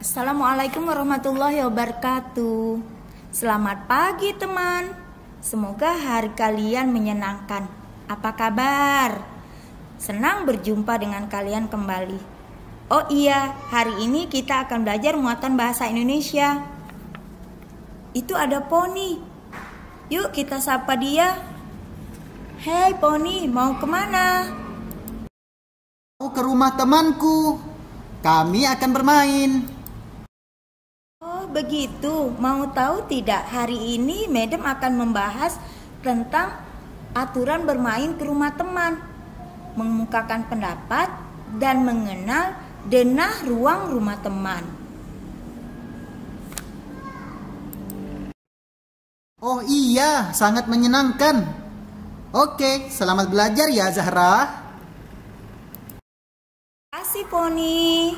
Assalamualaikum warahmatullahi wabarakatuh. Selamat pagi teman. Semoga hari kalian menyenangkan. Apa kabar? Senang berjumpa dengan kalian kembali. Oh iya, hari ini kita akan belajar muatan bahasa Indonesia. Itu ada Poni. Yuk kita sapa dia. Hei Poni, mau kemana? Mau ke rumah temanku. Kami akan bermain. Oh begitu, mau tahu tidak? Hari ini Madam akan membahas tentang aturan bermain ke rumah teman, mengemukakan pendapat, dan mengenal denah ruang rumah teman. Oh iya, sangat menyenangkan. Oke, selamat belajar ya Zahra. Terima kasih Poni.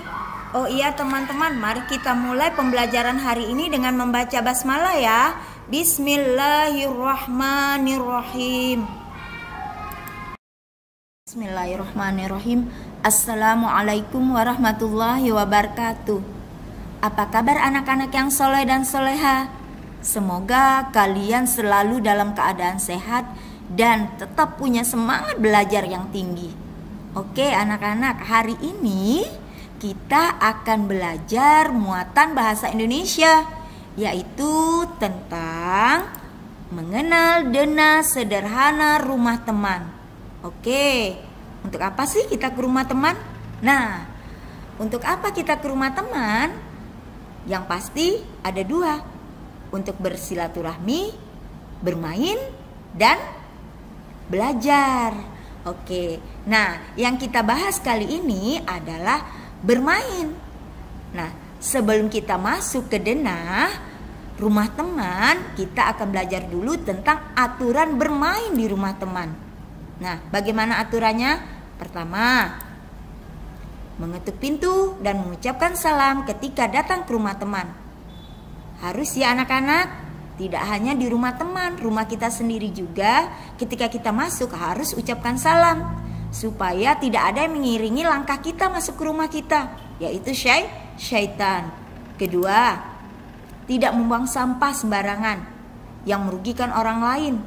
Oh iya teman-teman, mari kita mulai pembelajaran hari ini dengan membaca basmalah ya. Bismillahirrahmanirrahim. Bismillahirrahmanirrahim. Assalamualaikum warahmatullahi wabarakatuh. Apa kabar anak-anak yang soleh dan soleha? Semoga kalian selalu dalam keadaan sehat dan tetap punya semangat belajar yang tinggi. Oke anak-anak, hari ini kita akan belajar muatan bahasa Indonesia, yaitu tentang mengenal denah sederhana rumah teman. Oke, untuk apa sih kita ke rumah teman? Nah, untuk apa kita ke rumah teman? Yang pasti ada dua, untuk bersilaturahmi, bermain, dan belajar. Oke, nah yang kita bahas kali ini adalah bermain. Nah, sebelum kita masuk ke denah rumah teman, kita akan belajar dulu tentang aturan bermain di rumah teman. Nah, bagaimana aturannya? Pertama, mengetuk pintu dan mengucapkan salam ketika datang ke rumah teman. Harus ya anak-anak, tidak hanya di rumah teman, rumah kita sendiri juga ketika kita masuk harus ucapkan salam, supaya tidak ada yang mengiringi langkah kita masuk ke rumah kita, yaitu syaitan. Kedua, tidak membuang sampah sembarangan yang merugikan orang lain.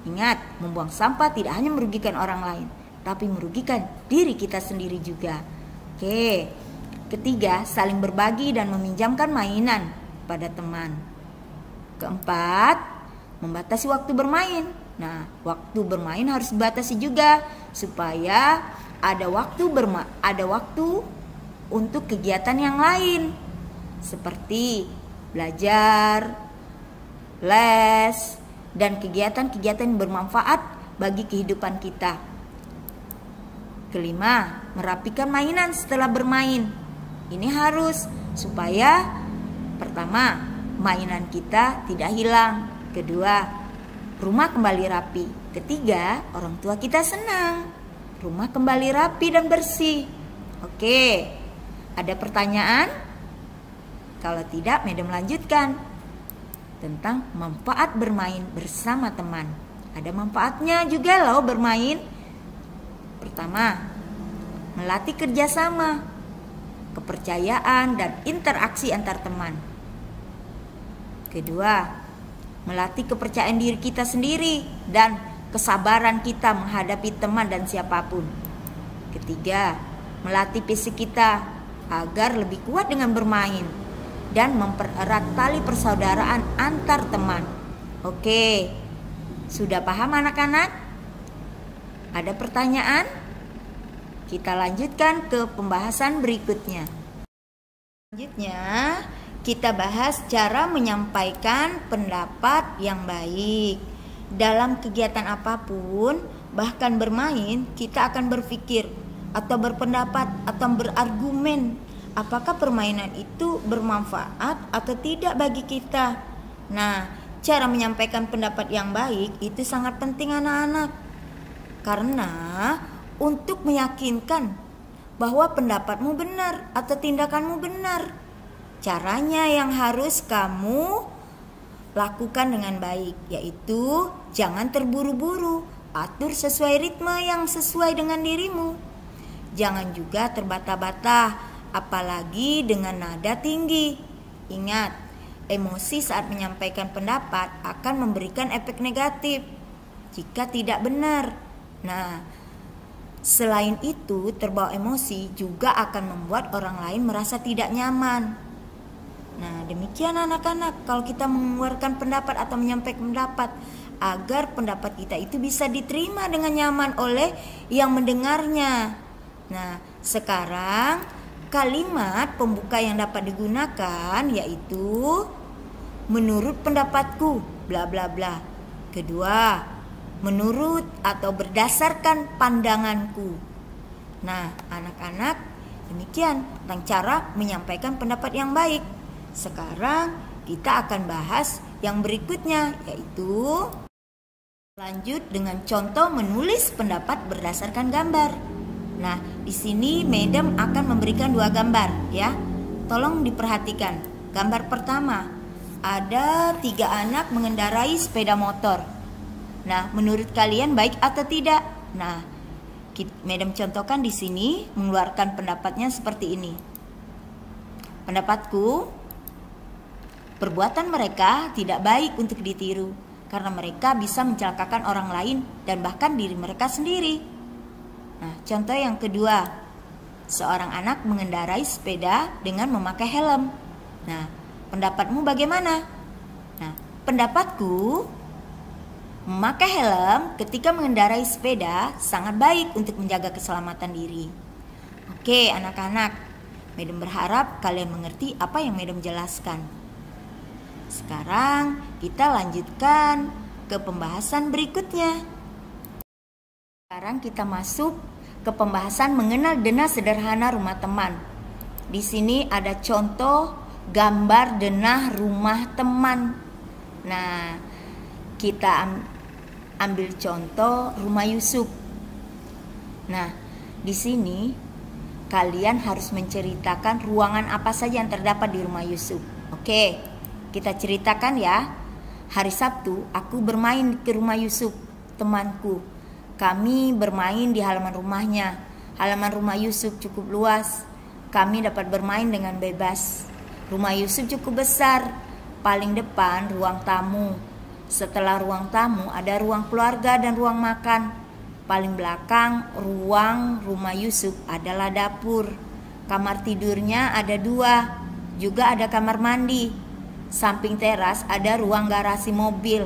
Ingat, membuang sampah tidak hanya merugikan orang lain, tapi merugikan diri kita sendiri juga. Oke. Ketiga, saling berbagi dan meminjamkan mainan pada teman. Keempat, membatasi waktu bermain. Nah, waktu bermain harus dibatasi juga supaya ada waktu untuk kegiatan yang lain seperti belajar, les, dan kegiatan-kegiatan yang bermanfaat bagi kehidupan kita. Kelima, merapikan mainan setelah bermain. Ini harus supaya pertama, mainan kita tidak hilang. Kedua, rumah kembali rapi. Ketiga, orang tua kita senang. Rumah kembali rapi dan bersih. Oke, ada pertanyaan? Kalau tidak, Madam lanjutkan tentang manfaat bermain bersama teman. Ada manfaatnya juga loh bermain. Pertama, melatih kerjasama, kepercayaan, dan interaksi antar teman. Kedua, melatih kepercayaan diri kita sendiri dan kesabaran kita menghadapi teman dan siapapun. Ketiga, melatih fisik kita agar lebih kuat dengan bermain dan mempererat tali persaudaraan antar teman. Oke, sudah paham anak-anak? Ada pertanyaan? Kita lanjutkan ke pembahasan berikutnya. Selanjutnya, kita bahas cara menyampaikan pendapat yang baik. Dalam kegiatan apapun, bahkan bermain, kita akan berpikir atau berpendapat atau berargumen apakah permainan itu bermanfaat atau tidak bagi kita. Nah, cara menyampaikan pendapat yang baik itu sangat penting anak-anak. Karena untuk meyakinkan bahwa pendapatmu benar atau tindakanmu benar, caranya yang harus kamu lakukan dengan baik, yaitu jangan terburu-buru, atur sesuai ritme yang sesuai dengan dirimu. Jangan juga terbata-bata apalagi dengan nada tinggi. Ingat, emosi saat menyampaikan pendapat akan memberikan efek negatif jika tidak benar. Nah, selain itu, terbawa emosi juga akan membuat orang lain merasa tidak nyaman. Nah, demikian anak-anak, kalau kita mengeluarkan pendapat atau menyampaikan pendapat, agar pendapat kita itu bisa diterima dengan nyaman oleh yang mendengarnya. Nah, sekarang kalimat pembuka yang dapat digunakan yaitu menurut pendapatku, bla bla bla. Kedua, menurut atau berdasarkan pandanganku. Nah, anak-anak, demikian tentang cara menyampaikan pendapat yang baik. Sekarang kita akan bahas yang berikutnya, yaitu lanjut dengan contoh menulis pendapat berdasarkan gambar. Nah, di sini Madam akan memberikan 2 gambar ya. Tolong diperhatikan. Gambar pertama, ada 3 anak mengendarai sepeda motor. Nah, menurut kalian baik atau tidak? Nah, Madam contohkan di sini mengeluarkan pendapatnya seperti ini. Pendapatku, perbuatan mereka tidak baik untuk ditiru karena mereka bisa mencelakakan orang lain dan bahkan diri mereka sendiri. Nah, contoh yang kedua, seorang anak mengendarai sepeda dengan memakai helm. Nah, pendapatmu bagaimana? Nah, pendapatku, memakai helm ketika mengendarai sepeda sangat baik untuk menjaga keselamatan diri. Oke, anak-anak, Madam berharap kalian mengerti apa yang Madam jelaskan. Sekarang kita lanjutkan ke pembahasan berikutnya. Sekarang kita masuk ke pembahasan mengenal denah sederhana rumah teman. Di sini ada contoh gambar denah rumah teman. Nah, kita ambil contoh rumah Yusuf. Nah, di sini kalian harus menceritakan ruangan apa saja yang terdapat di rumah Yusuf. Oke. Kita ceritakan ya. Hari Sabtu aku bermain ke rumah Yusuf, temanku. Kami bermain di halaman rumahnya. Halaman rumah Yusuf cukup luas. Kami dapat bermain dengan bebas. Rumah Yusuf cukup besar. Paling depan ruang tamu. Setelah ruang tamu ada ruang keluarga dan ruang makan. Paling belakang ruang rumah Yusuf adalah dapur. Kamar tidurnya ada 2. Juga ada kamar mandi. Samping teras ada ruang garasi mobil.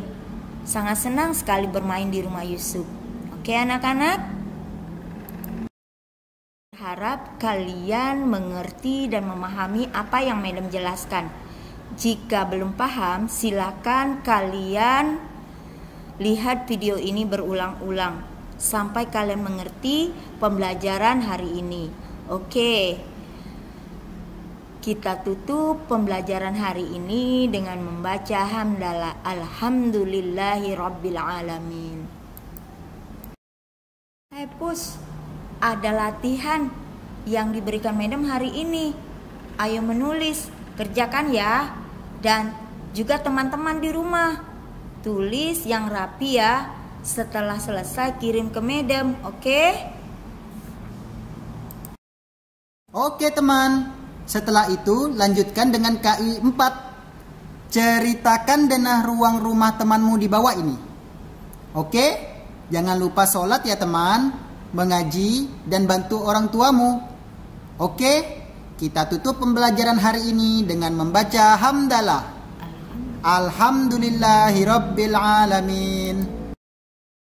Sangat senang sekali bermain di rumah Yusuf. Oke anak-anak? Harap kalian mengerti dan memahami apa yang Madam jelaskan. Jika belum paham, silakan kalian lihat video ini berulang-ulang sampai kalian mengerti pembelajaran hari ini. Oke. Kita tutup pembelajaran hari ini dengan membaca hamdalah alhamdulillahi rabbil alamin. Hai Pus, ada latihan yang diberikan Madam hari ini. Ayo menulis, kerjakan ya. Dan juga teman-teman di rumah, tulis yang rapi ya. Setelah selesai kirim ke Madam, oke? Oke teman. Setelah itu lanjutkan dengan KI 4. Ceritakan denah ruang rumah temanmu di bawah ini. Oke? Jangan lupa sholat ya teman, mengaji dan bantu orang tuamu. Oke? Kita tutup pembelajaran hari ini dengan membaca hamdalah. Alhamdulillahirabbil alamin.